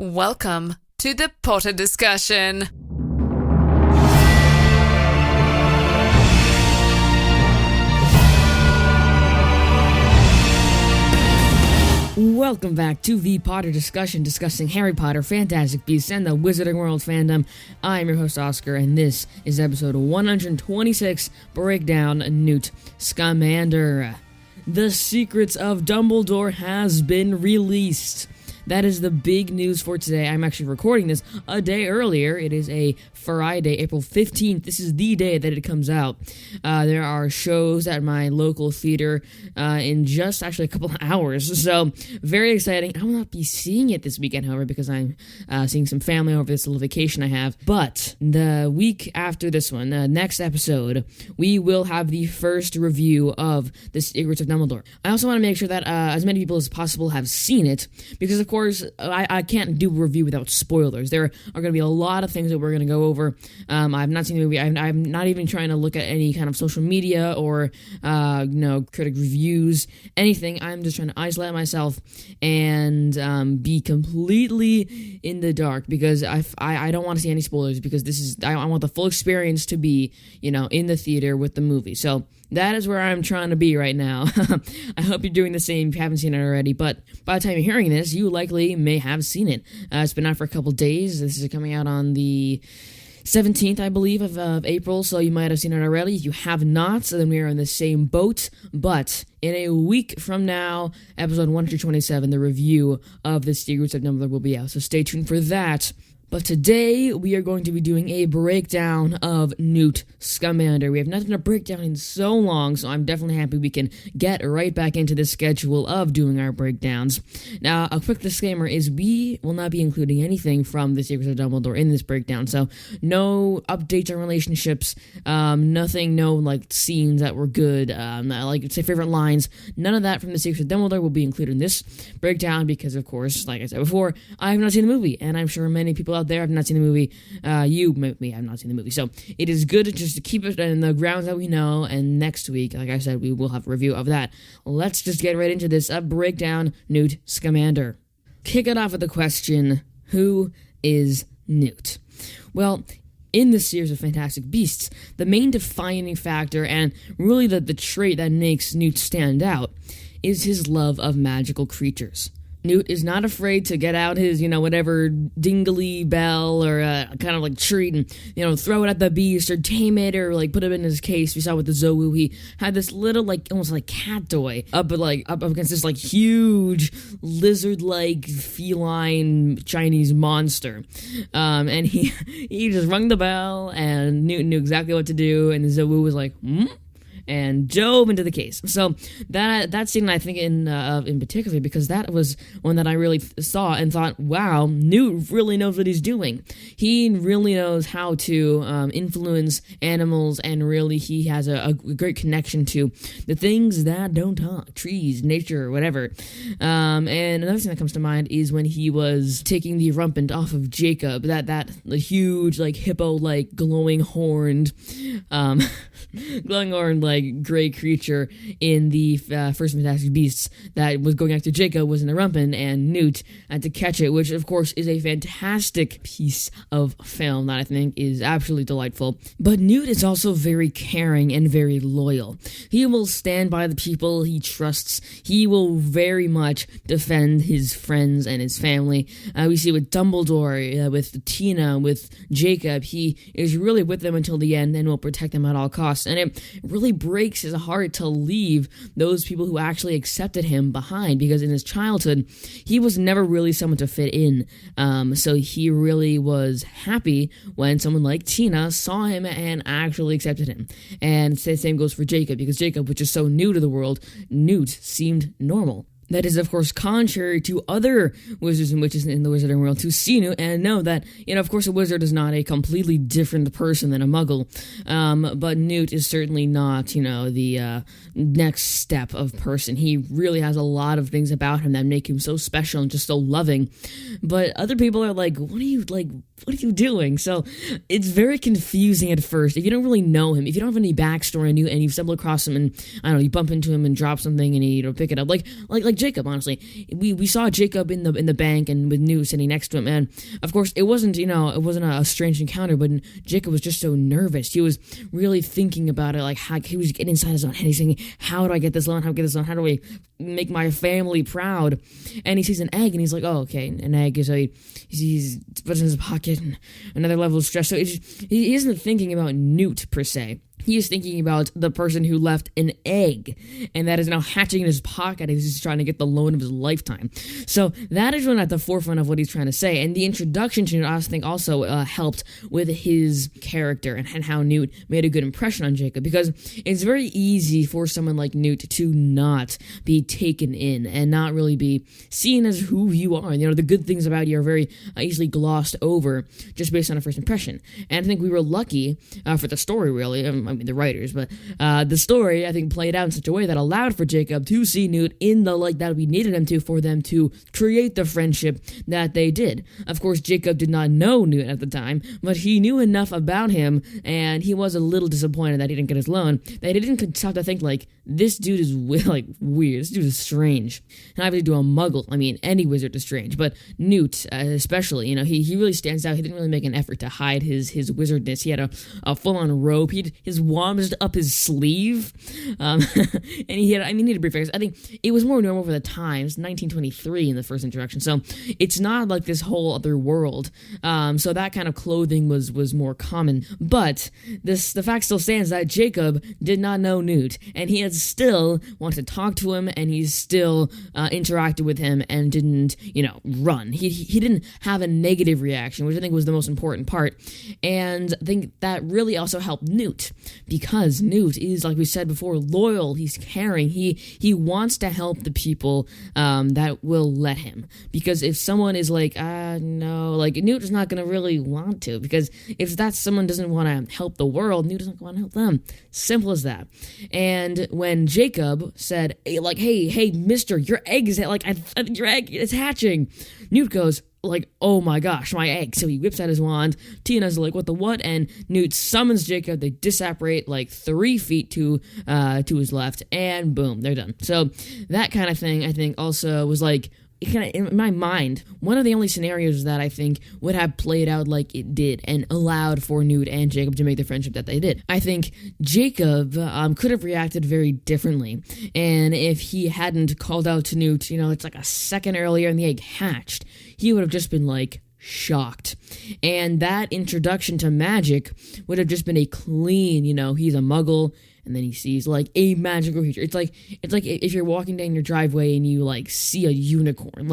Welcome to the Potter Discussion. Welcome back to the Potter Discussion, discussing Harry Potter, Fantastic Beasts, and the Wizarding World fandom. I'm your host, Oscar, and this is episode 126, Breakdown Newt Scamander. The Secrets of Dumbledore has been released. That is the big news for today. I'm actually recording this a day earlier. It is a Friday, April 15th. This is the day that it comes out. There are shows at my local theater in just actually a couple of hours. So, very exciting. I will not be seeing it this weekend, however, because I'm seeing some family over this little vacation I have. But the week after this one, next episode, we will have the first review of The Secrets of Dumbledore. I also want to make sure that as many people as possible have seen it, because of course, I can't do a review without spoilers. There are going to be a lot of things that we're going to go over. I've not seen the movie. I'm not even trying to look at any kind of social media or, critic reviews, anything. I'm just trying to isolate myself and be completely in the dark, because I don't want to see any spoilers, because I want the full experience to be, in the theater with the movie. So that is where I'm trying to be right now. I hope you're doing the same if you haven't seen it already, but by the time you're hearing this, you likely may have seen it. It's been out for a couple days. This is coming out on the 17th, I believe, of April, so you might have seen it already. If you have not, then we are in the same boat, but in a week from now, episode 127, the review of The Secrets of Dumbledore will be out, so stay tuned for that. But today, we are going to be doing a breakdown of Newt Scamander. We have nothing to break down in so long, so I'm definitely happy we can get right back into the schedule of doing our breakdowns. Now, a quick disclaimer is we will not be including anything from The Secrets of Dumbledore in this breakdown, so no updates on relationships, nothing, no, scenes that were good, say, favorite lines, none of that from The Secrets of Dumbledore will be included in this breakdown, because, of course, like I said before, I have not seen the movie, and I'm sure many people out there have not seen the movie. Me, have not seen the movie. So it is good just to keep it in the grounds that we know. And next week, like I said, we will have a review of that. Let's just get right into this. Breakdown Newt Scamander. Kick it off with the question, who is Newt? Well, in this series of Fantastic Beasts, the main defining factor and really the trait that makes Newt stand out is his love of magical creatures. Newt is not afraid to get out his, whatever dingly bell or kind of treat and, throw it at the beast or tame it or put it in his case. We saw with the Zowu, he had this little almost cat toy up against this huge lizard-like feline Chinese monster. And he just rung the bell, and Newt knew exactly what to do, and the Zowu was like, and dove into the case. So that scene, I think, in particular, because that was one that I really saw and thought, wow, Newt really knows what he's doing. He really knows how to influence animals, and really he has a great connection to the things that don't talk, trees, nature, whatever. And another thing that comes to mind is when he was taking the rumpant off of Jacob, that huge, hippo-like, glowing-horned, gray creature in the first Fantastic Beasts that was going after Jacob was in the rumpin, and Newt had to catch it, which of course is a fantastic piece of film that I think is absolutely delightful. But Newt is also very caring and very loyal. He will stand by the people he trusts. He will very much defend his friends and his family. We see with Dumbledore, with Tina, with Jacob, he is really with them until the end and will protect them at all costs. And it really breaks his heart to leave those people who actually accepted him behind, because in his childhood, he was never really someone to fit in. So he really was happy when someone like Tina saw him and actually accepted him. And the same goes for Jacob, because Jacob, which is so new to the world, Newt seemed normal. That is, of course, contrary to other wizards and witches in the wizarding world who see Newt and know that, of course, a wizard is not a completely different person than a muggle. But Newt is certainly not, the next step of person. He really has a lot of things about him that make him so special and just so loving. But other people are like, what are you doing? So it's very confusing at first. If you don't really know him, if you don't have any backstory and you stumble across him and, I don't know, you bump into him and drop something and you pick it up. Like Jacob, honestly. We saw Jacob in the bank and with Newt sitting next to him, and of course it wasn't a strange encounter, but Jacob was just so nervous. He was really thinking about it, like how he was getting inside his own head. He's thinking, how do I get this loan? How do I get this loan? How do I make my family proud? And he sees an egg, and he's like, oh, okay, an egg is he's puts it in his pocket, and another level of stress. So he isn't thinking about Newt per se. He is thinking about the person who left an egg, and that is now hatching in his pocket as he's trying to get the loan of his lifetime. So that is really at the forefront of what he's trying to say. And the introduction to Newt, I think, also helped with his character and how Newt made a good impression on Jacob, because it's very easy for someone like Newt to not be taken in and not really be seen as who you are. The good things about you are very easily glossed over just based on a first impression. And I think we were lucky for the story, really. The writers, but the story, I think, played out in such a way that allowed for Jacob to see Newt in the light that we needed him to, for them to create the friendship that they did. Of course, Jacob did not know Newt at the time, but he knew enough about him, and he was a little disappointed that he didn't get his loan, that he didn't stop to think, like, this dude is, weird. This dude is strange. And obviously to a muggle, any wizard is strange, but Newt, especially, he really stands out. He didn't really make an effort to hide his wizardness. He had a full-on robe. His wand was up his sleeve, and he had a brief face. I think it was more normal for the times, 1923 in the first introduction, so it's not like this whole other world. So that kind of clothing was more common, but the fact still stands that Jacob did not know Newt, and he had still wanted to talk to him, and he still interacted with him and didn't, run. He didn't have a negative reaction, which I think was the most important part, and I think that really also helped Newt, because Newt is, like we said before, loyal. He's caring. He wants to help the people that will let him, because if someone is like, no, like, Newt is not going to really want to, because if that someone doesn't want to help the world, Newt doesn't want to help them. Simple as that. And when Jacob said, hey, mister, your egg is, your egg is hatching, Newt goes, oh my gosh, my egg. So he whips out his wand. Tina's like, what the what? And Newt summons Jacob. They disapparate 3 feet to his left, and boom, they're done. So that kind of thing, I think, also was in my mind, one of the only scenarios that I think would have played out like it did and allowed for Newt and Jacob to make the friendship that they did. I think Jacob could have reacted very differently, and if he hadn't called out to Newt, it's like a second earlier and the egg hatched, he would have just been shocked. And that introduction to magic would have just been a clean, he's a muggle, and then he sees a magical creature. It's like if you're walking down your driveway and you see a unicorn,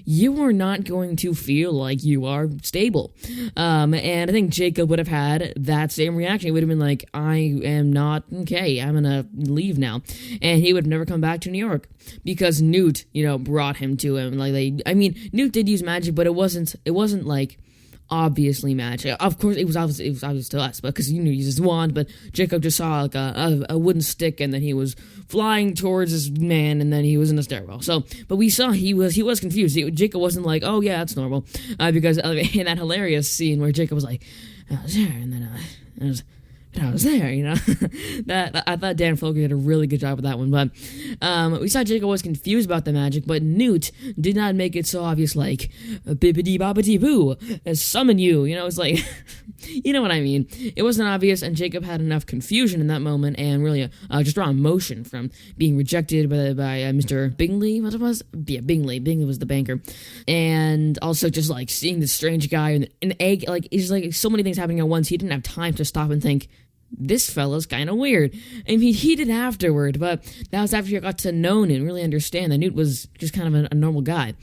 you are not going to feel like you are stable. And I think Jacob would have had that same reaction. He would have been like, I am not okay. I'm gonna leave now, and he would have never come back to New York, because Newt, brought him to him. Newt did use magic, but it wasn't obviously magic. Of course, it was obvious to us, because he uses his wand, but Jacob just saw a wooden stick, and then he was flying towards this man, and then he was in the stairwell. So, but we saw he was confused. Jacob wasn't like, oh yeah, that's normal, because in that hilarious scene where Jacob was like, I was there, and then I was there, that I thought Dan Folger did a really good job with that one. But we saw Jacob was confused about the magic, but Newt did not make it so obvious, bibbidi bobbidi boo, summon you. It's you know what I mean. It wasn't obvious, and Jacob had enough confusion in that moment, and really just raw emotion from being rejected by Mr. Bingley. What it was? Yeah, Bingley. Bingley was the banker, and also just seeing this strange guy and an egg. It's so many things happening at once. He didn't have time to stop and think, this fella's kind of weird. He did afterward, but that was after he got to know Newt and really understand that Newt was just kind of a normal guy.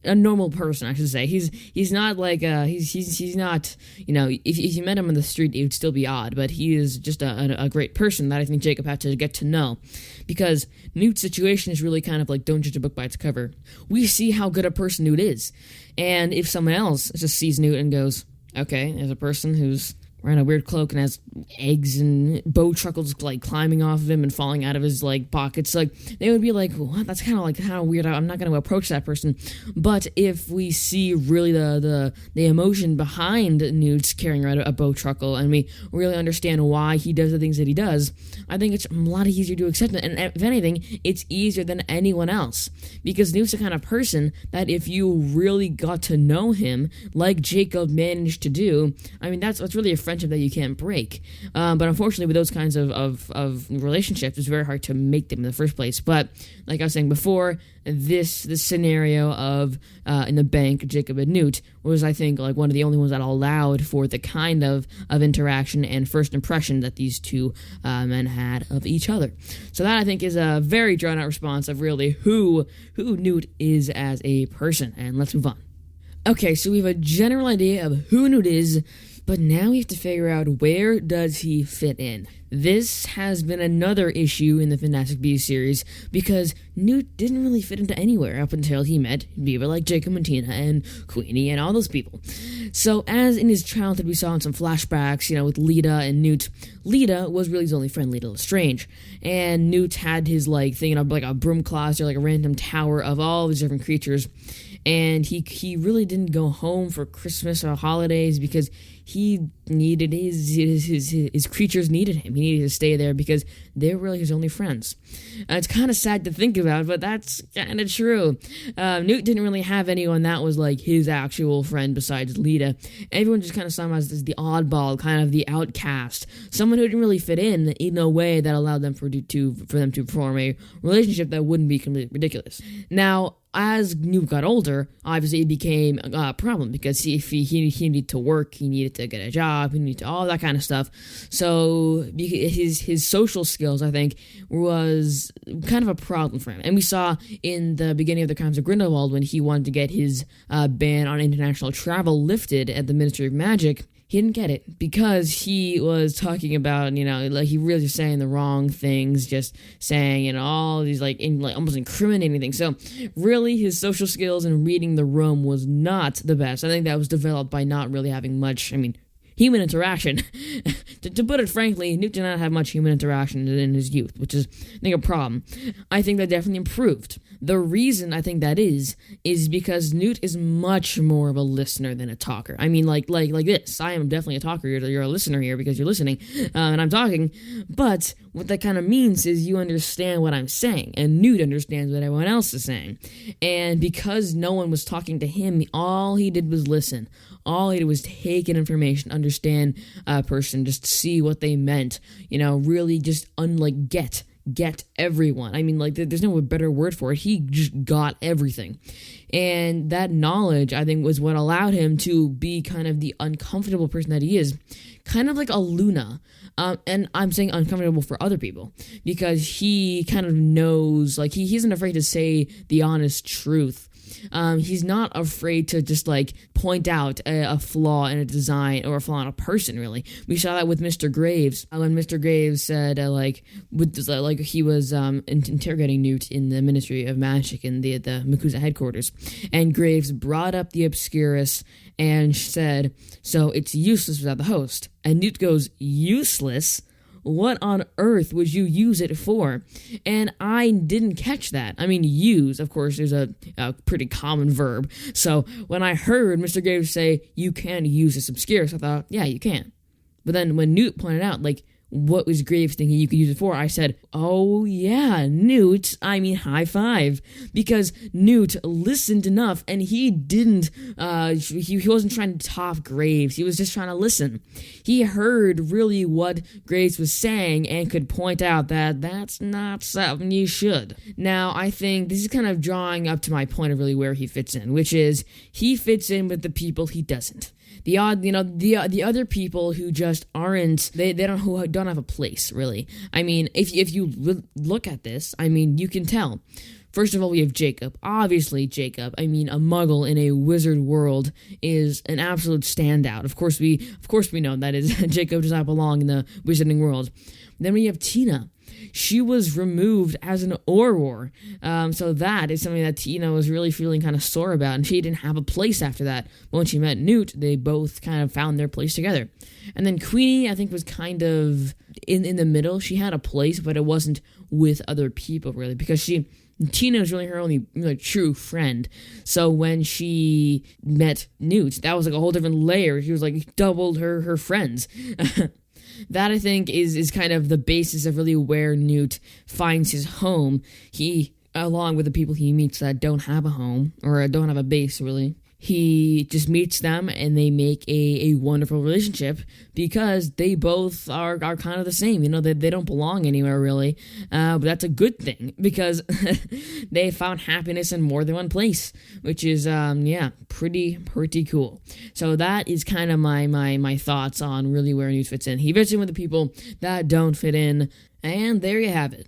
A normal person, I should say. He's not he's not, if you met him on the street, it would still be odd, but he is just a great person that I think Jacob had to get to know, because Newt's situation is really kind of don't judge a book by its cover. We see how good a person Newt is, and if someone else just sees Newt and goes, okay, there's a person who's wearing a weird cloak and has eggs and bow truckles like climbing off of him and falling out of his like pockets. Like they would be like, what? That's kind of weird. I'm not going to approach that person. But if we see really the emotion behind Newt carrying around a bow truckle, and we really understand why he does the things that he does, I think it's a lot easier to accept it. And if anything, it's easier than anyone else, because Newt's the kind of person that if you really got to know him, like Jacob managed to do, I mean, that's really a friendship that you can't break. But unfortunately, with those kinds of relationships, it's very hard to make them in the first place. But like I was saying before, this scenario of in the bank, Jacob and Newt was, I think, like one of the only ones that allowed for the kind of interaction and first impression that these two men had of each other. So that, I think, is a very drawn out response of really who Newt is as a person. And let's move on. Okay, so we have a general idea of who Newt is, but now we have to figure out, where does he fit in? This has been another issue in the Fantastic Beasts series, because Newt didn't really fit into anywhere up until he met people like Jacob and Tina and Queenie and all those people. So as in his childhood we saw in some flashbacks, with Lita and Newt, Lita was really his only friend, Lita Lestrange, and Newt had his thing of like a broom closet or like a random tower of all these different creatures, and he really didn't go home for Christmas or holidays because he needed his creatures needed him. He needed to stay there because they were really his only friends. It's kind of sad to think about, but that's kind of true. Newt didn't really have anyone that was like his actual friend besides Lita. Everyone just kind of saw him as the oddball, kind of the outcast, someone who didn't really fit in a way that allowed them for them to form a relationship that wouldn't be completely ridiculous. Now, as Newt got older, obviously it became a problem because he needed to work, he needed to get a job, he needed to all that kind of stuff. So his social skills, I think, was kind of a problem for him. And we saw in the beginning of the Crimes of Grindelwald, when he wanted to get his ban on international travel lifted at the Ministry of Magic, he didn't get it because he was talking about, like he really was saying the wrong things, just saying, all these almost incriminating things. So really his social skills and reading the room was not the best. I think that was developed by not really having much, human interaction. to put it frankly, Newt did not have much human interaction in his youth, which is, I think, a problem. I think that definitely improved. The reason I think that is because Newt is much more of a listener than a talker. Like this. I am definitely a talker. You're a listener here because you're listening, and I'm talking. But what that kind of means is you understand what I'm saying, and Newt understands what everyone else is saying. And because no one was talking to him, all he did was listen. All he did was take in information, understand a person, just see what they meant, really just get everyone. There's no better word for it. He just got everything. And that knowledge, I think, was what allowed him to be kind of the uncomfortable person that he is. Kind of like a Luna. And I'm saying uncomfortable for other people because he kind of knows, he isn't afraid to say the honest truth. He's not afraid to just point out a flaw in a design or a flaw in a person. Really, we saw that with Mr. Graves when Mr. Graves said he was interrogating Newt in the Ministry of Magic in the MACUSA headquarters, and Graves brought up the Obscurus and said, "So it's useless without the host." And Newt goes, "Useless? What on earth would you use it for?" And I didn't catch that. Use, of course, is a pretty common verb. So when I heard Mr. Graves say, "You can use this Obscurus," I thought, yeah, you can. But then when Newt pointed out, what was Graves thinking you could use it for, I said, oh yeah, Newt, high five. Because Newt listened enough, and he didn't, he wasn't trying to top Graves, he was just trying to listen. He heard really what Graves was saying and could point out that that's not something you should. Now, I think this is kind of drawing up to my point of really where he fits in, which is, he fits in with the people he doesn't. The other people who just aren't, they don't have a place, really. If you look at this, you can tell. First of all, we have Jacob. Obviously, Jacob, a muggle in a wizard world, is an absolute standout. Of course we know that is Jacob does not belong in the wizarding world. Then we have Tina. she was removed as an Auror. So that is something that Tina was really feeling kind of sore about, and she didn't have a place after that. But when she met Newt, they both kind of found their place together. And then Queenie, I think, was kind of in the middle. She had a place, but it wasn't with other people, really, because Tina was really her only true friend. So when she met Newt, that was like a whole different layer. She was like doubled her friends. That, I think, is kind of the basis of really where Newt finds his home. He, along with the people he meets that don't have a home, or don't have a base, really, he just meets them and they make a wonderful relationship because they both are kind of the same. They don't belong anywhere, really. But that's a good thing because they found happiness in more than one place, which is, pretty cool. So that is kind of my thoughts on really where Newt fits in. He fits in with the people that don't fit in, and there you have it.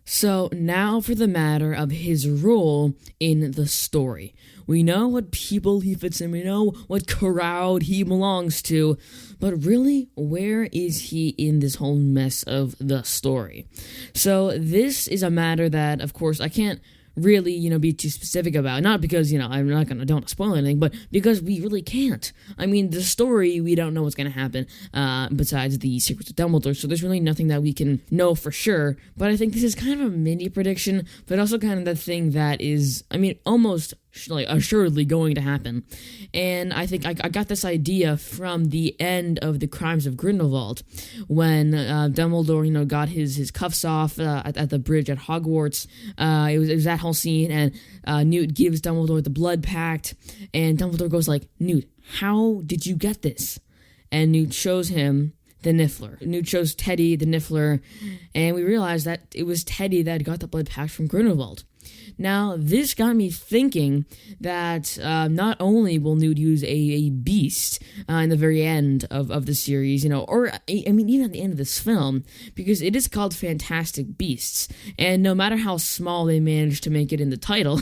So now for the matter of his role in the story. We know what people he fits in, we know what crowd he belongs to, but really, where is he in this whole mess of the story? So this is a matter that, of course, I can't really, be too specific about. Not because, I'm not don't want to spoil anything, but because we really can't. I mean, the story, we don't know what's going to happen, besides the Secrets of Dumbledore, so there's really nothing that we can know for sure, but I think this is kind of a mini prediction, but also kind of the thing that is, almost assuredly going to happen. And I think I got this idea from the end of The Crimes of Grindelwald, when Dumbledore, got his cuffs off at the bridge at Hogwarts. It was that whole scene, and Newt gives Dumbledore the blood pact, and Dumbledore goes like, "Newt, how did you get this?" And Newt shows him the Niffler. Newt shows Teddy the Niffler, and we realize that it was Teddy that got the blood pact from Grindelwald. Now, this got me thinking that not only will Newt use a beast in the very end of the series, or, even at the end of this film, because it is called Fantastic Beasts, and no matter how small they manage to make it in the title,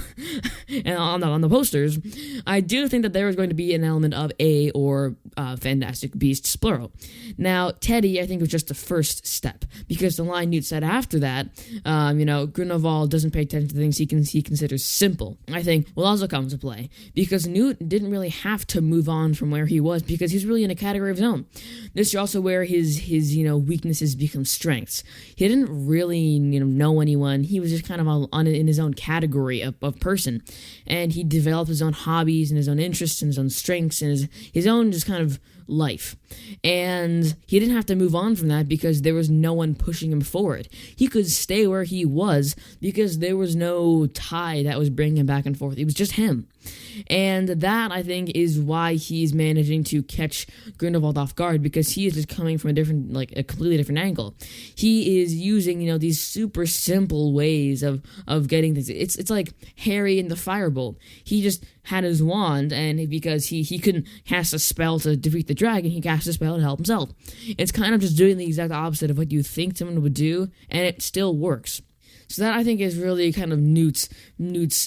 and on the posters, I do think that there is going to be an element of or Fantastic Beasts, plural. Now, Teddy, I think, was just the first step, because the line Newt said after that, Grindelwald doesn't pay attention to things he considers simple, I think will also come to play, because Newt didn't really have to move on from where he was, because he's really in a category of his own. This is also where his weaknesses become strengths. He didn't really know anyone. He was just kind of in his own category of person, and he developed his own hobbies and his own interests and his own strengths and his own just kind of life. And he didn't have to move on from that because there was no one pushing him forward. He could stay where he was because there was no tie that was bringing him back and forth. It was just him. And that, I think, is why he's managing to catch Grindelwald off guard, because he is just coming from a completely different angle. He is using, these super simple ways of getting things. It's like Harry in the Firebolt. He just had his wand, and because he couldn't cast a spell to defeat the dragon, he cast a spell to help himself. It's kind of just doing the exact opposite of what you think someone would do, and it still works. So that, I think, is really kind of Newt's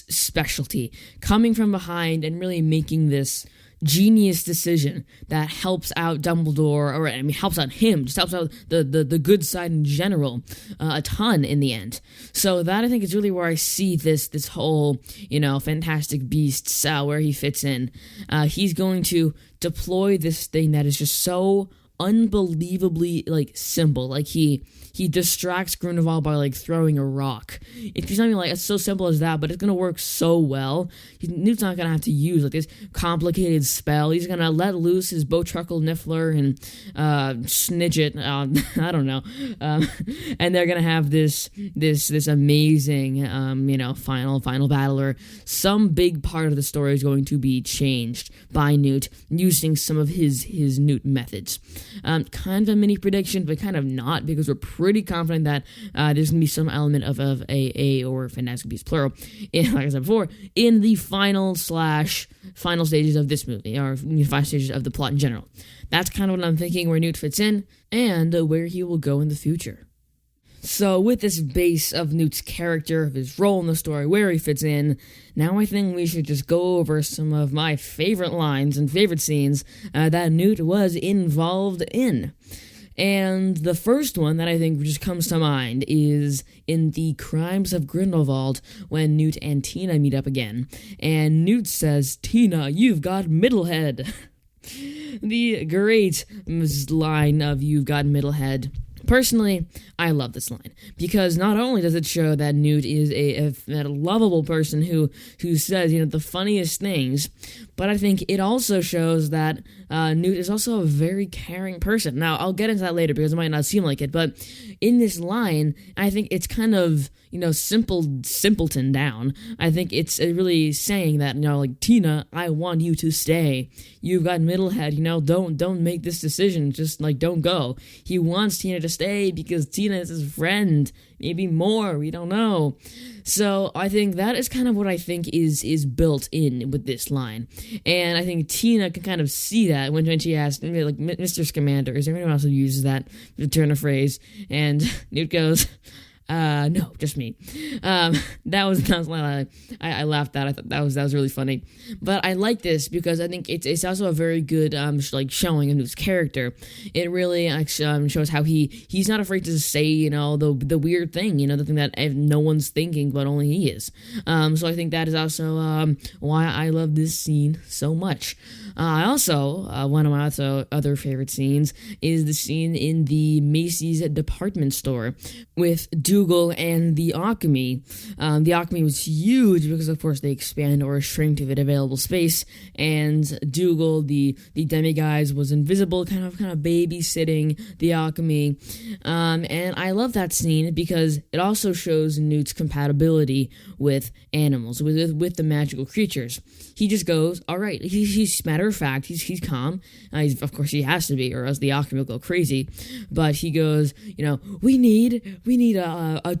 specialty, coming from behind and really making this genius decision that helps out Dumbledore, helps out him, just helps out the good side in general a ton in the end. So that, I think, is really where I see this whole, Fantastic Beasts, where he fits in. He's going to deploy this thing that is just so unbelievably simple. He distracts Grindelwald by throwing a rock. It's something it's so simple as that, but it's gonna work so well. Newt's not gonna have to use this complicated spell. He's gonna let loose his Bowtruckle Niffler and Snidget. I don't know, and they're gonna have this amazing final battler. Some big part of the story is going to be changed by Newt using some of his Newt methods. Kind of a mini prediction, but kind of not, because we're pretty confident that there's going to be some element of a or Fantastic Beasts, plural, like I said before, in the final stages of this movie, or 5 stages of the plot in general. That's kind of what I'm thinking where Newt fits in, and where he will go in the future. So with this base of Newt's character, of his role in the story, where he fits in, now I think we should just go over some of my favorite lines and favorite scenes that Newt was involved in. And the first one that I think just comes to mind is in The Crimes of Grindelwald, when Newt and Tina meet up again. And Newt says, "Tina, you've got middlehead." The great line of "you've got middlehead." Personally, I love this line, because not only does it show that Newt is a lovable person who says, the funniest things, but I think it also shows that Newt is also a very caring person. Now, I'll get into that later because it might not seem like it, but in this line, I think it's kind of, simpleton down. I think it's really saying that, Tina, I want you to stay. You've got middlehead, don't make this decision. Just, don't go. He wants Tina to stay because Tina is his friend. Maybe more, we don't know. So I think that is kind of what I think is built in with this line. And I think Tina can kind of see that when she asks, Mr. Scamander, is there anyone else who uses that turn of phrase? And Newt goes, no, just me. That was I laughed at. I thought that was really funny. But I like this because I think it's also a very good showing of Newt's character. It really shows how he's not afraid to say the weird thing, the thing that no one's thinking but only he is. So I think that is also why I love this scene so much. I also one of my other favorite scenes is the scene in the Macy's department store with Dougal and the Alchemy. The Alchemy was huge because, of course, they expand or shrink to fit available space, and Dougal, the demiguise, was invisible, kind of babysitting the Alchemy. And I love that scene because it also shows Newt's compatibility with animals, with the magical creatures. He just goes, all right. He's matter of fact. He's calm. Of course, he has to be, or else the Alchemy will go crazy. But he goes, we need a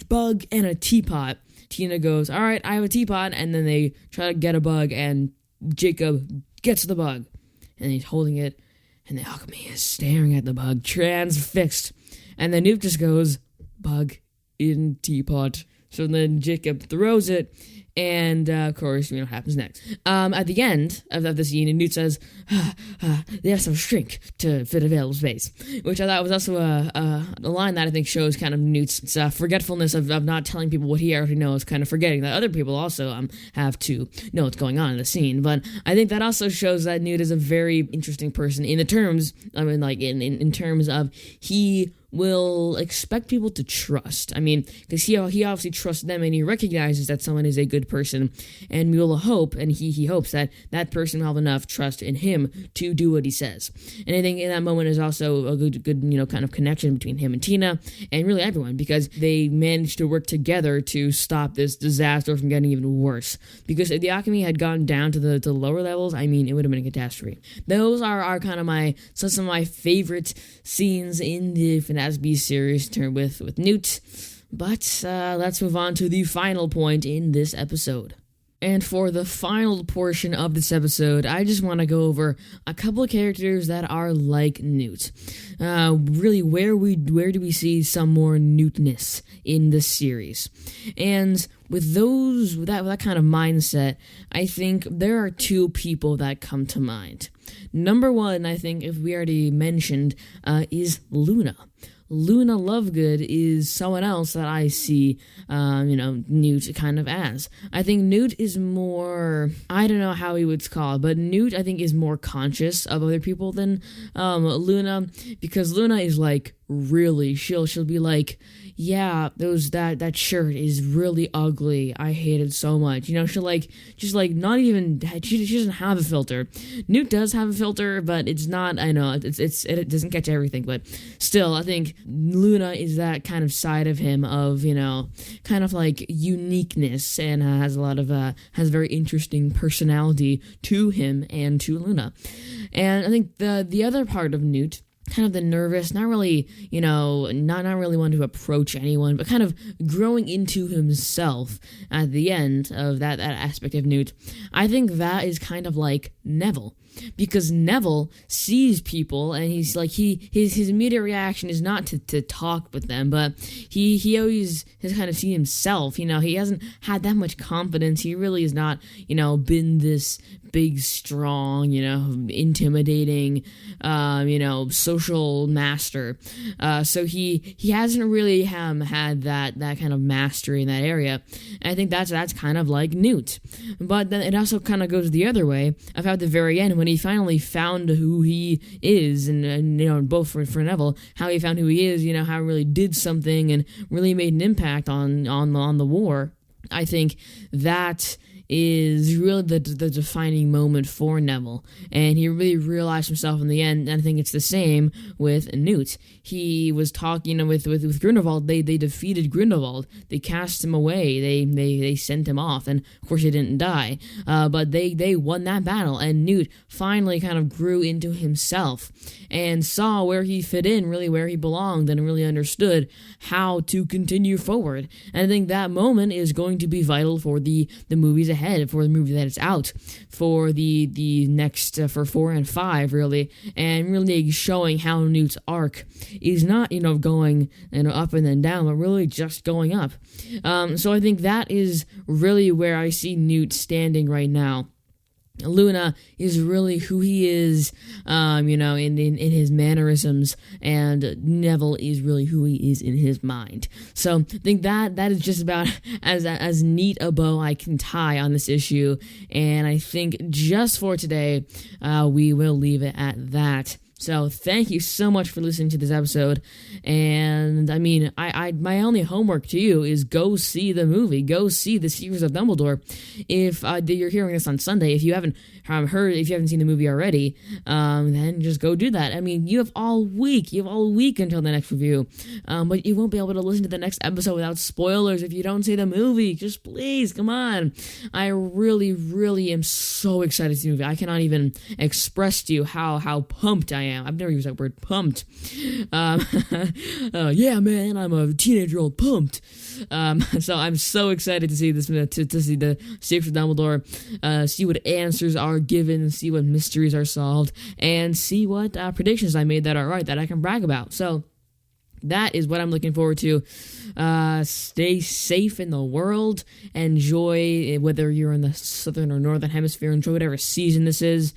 bug and a teapot. Tina goes, all right, I have a teapot, and then they try to get a bug, and Jacob gets the bug, and he's holding it, and the Alchemy is staring at the bug, transfixed, and then Newt just goes, bug in teapot. So then Jacob throws it, and of course, what happens next. At the end of the scene, Newt says, they have some shrink to fit available space, which I thought was also a line that I think shows kind of Newt's forgetfulness of not telling people what he already knows, kind of forgetting that other people also have to know what's going on in the scene. But I think that also shows that Newt is a very interesting person in terms of he will expect people to trust. Because he obviously trusts them, and he recognizes that someone is a good person, and we will hope, and he hopes that person will have enough trust in him to do what he says. And I think in that moment is also a good kind of connection between him and Tina, and really everyone, because they managed to work together to stop this disaster from getting even worse. Because if the Alchemy had gone down to the lower levels, it would have been a catastrophe. Those are kind of some of my favorite scenes in the Fantastic Beasts series with Newt. But let's move on to the final point in this episode. And for the final portion of this episode, I just want to go over a couple of characters that are like Newt. Really, where do we see some more Newtness in this series? And with that kind of mindset, I think there are two people that come to mind. Number one, I think, if we already mentioned, is Luna. Luna Lovegood is someone else that I see, Newt kind of as. I think Newt is more, I don't know how he would call it, but Newt, I think, is more conscious of other people than Luna, because Luna is really, she'll be like, yeah, that shirt is really ugly. I hate it so much. She'll not even, she doesn't have a filter. Newt does have a filter, but it's not, I know, it doesn't catch everything, but still, I think Luna is that kind of side of him of, kind of uniqueness, and has has a very interesting personality to him and to Luna. And I think the other part of Newt, kind of the nervous, not really, not really wanting to approach anyone, but kind of growing into himself at the end of that aspect of Newt. I think that is kind of like Neville. Because Neville sees people, and he's his immediate reaction is not to talk with them, but he always has kind of seen himself. He hasn't had that much confidence. He really has not, been big, strong, intimidating, social master. So he hasn't really had that kind of mastery in that area. And I think that's kind of like Newt. But then it also kind of goes the other way of how at the very end, when he finally found who he is, and both for Neville, how he found who he is, how he really did something and really made an impact on the war. I think that is really the defining moment for Neville, and he really realized himself in the end. And I think it's the same with Newt. He was talking with Grindelwald. They defeated Grindelwald. They cast him away. They sent him off, and of course he didn't die. But they won that battle, and Newt finally kind of grew into himself and saw where he fit in, really where he belonged, and really understood how to continue forward. And I think that moment is going to be vital for the movies ahead, for the movie that is out, for the next for 4 and 5, really, and really showing how Newt's arc is not going up and then down, but really just going up. So I think that is really where I see Newt standing right now. Luna is really who he is, in his mannerisms, and Neville is really who he is in his mind. So I think that is just about as neat a bow I can tie on this issue, and I think just for today, we will leave it at that. So thank you so much for listening to this episode, and I mean, I my only homework to you is go see the movie, go see The Secrets of Dumbledore. If you're hearing this on Sunday, if you haven't seen the movie already, then just go do that. I mean, you have all week until the next review, but you won't be able to listen to the next episode without spoilers if you don't see the movie. Just please, come on. I really, really am so excited to see the movie. I cannot even express to you how pumped I am. I've never used that word, pumped. Yeah, man, I'm a teenage-year-old pumped. So I'm so excited to see this, to see the Secrets of Dumbledore, see what answers are given, see what mysteries are solved, and see what predictions I made that are right, that I can brag about. So that is what I'm looking forward to. Stay safe in the world. Enjoy, whether you're in the southern or northern hemisphere, enjoy whatever season this is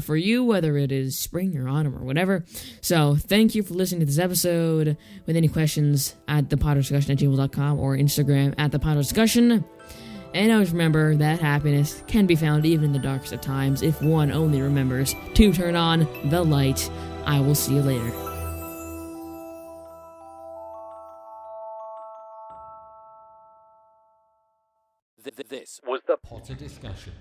for you, whether it is spring or autumn or whatever. So thank you for listening to this episode. With any questions, at ThePotterDiscussion@gmail.com or Instagram at ThePotterDiscussion. And always remember that happiness can be found even in the darkest of times if one only remembers to turn on the light. I will see you later. This was the Potter Discussion.